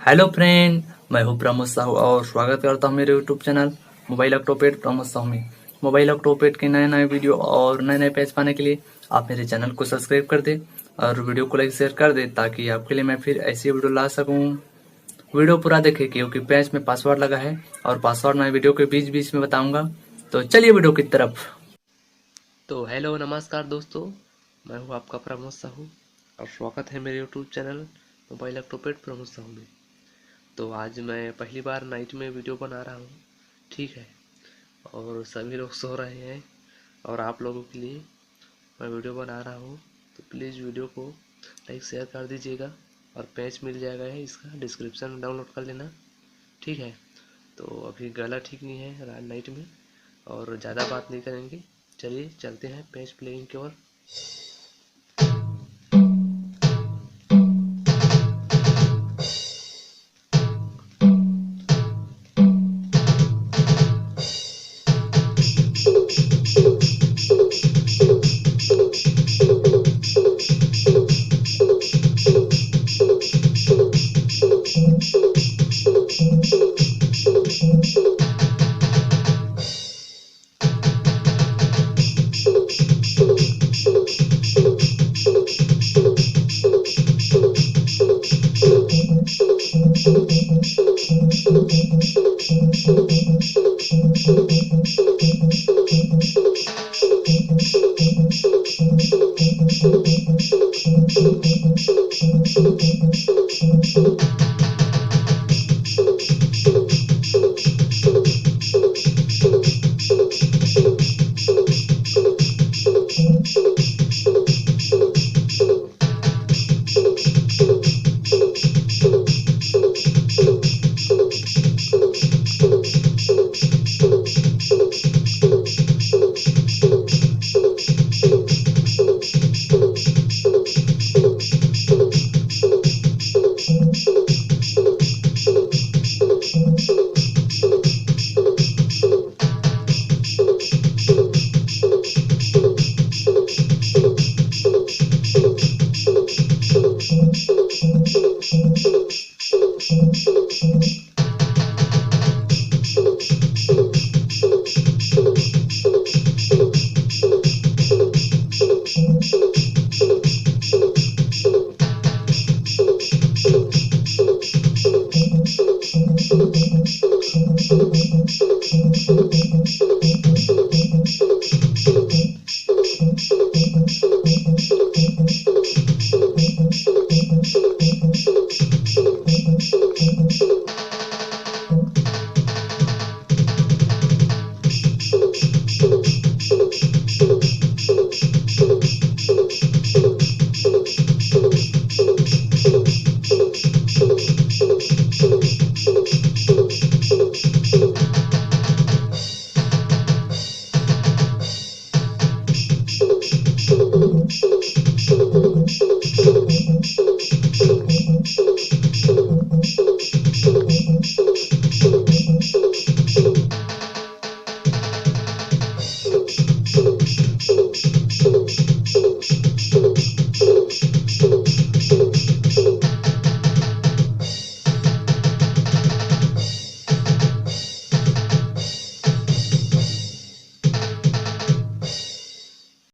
Hello friend, मैं हूं प्रमोद साहू और स्वागत करता हूं मेरे YouTube channel mobile octopad Pramod Sahu में। मोबाइल ऑक्टोपेड के नए नए वीडियो और नए नए पेज पाने के लिए आप मेरे चैनल को सब्सक्राइब कर दें और वीडियो को लाइक शेयर कर दें ताकि आपके लिए मैं फिर ऐसी वीडियो ला सकूं। वीडियो पूरा देखें क्योंकि पेज में पासवर्ड लगा है और पासवर्ड मैं वीडियो के बीच बीच में बताऊंगा। तो चलिए वीडियो की तरफ। तो हेलो नमस्कार दोस्तों, मैं हूँ आपका प्रमोद साहू और स्वागत है मेरे YouTube channel mobile octopad Pramod Sahu में। तो आज मैं पहली बार नाइट में वीडियो बना रहा हूँ, ठीक है, और सभी लोग सो रहे हैं और आप लोगों के लिए मैं वीडियो बना रहा हूँ। तो प्लीज़ वीडियो को लाइक शेयर कर दीजिएगा और पेज मिल जाएगा है इसका डिस्क्रिप्शन में, डाउनलोड कर लेना, ठीक है। तो अभी गला ठीक नहीं है रात नाइट में और ज़्यादा बात नहीं करेंगे, चलिए चलते हैं पेज प्लेइंग की ओर।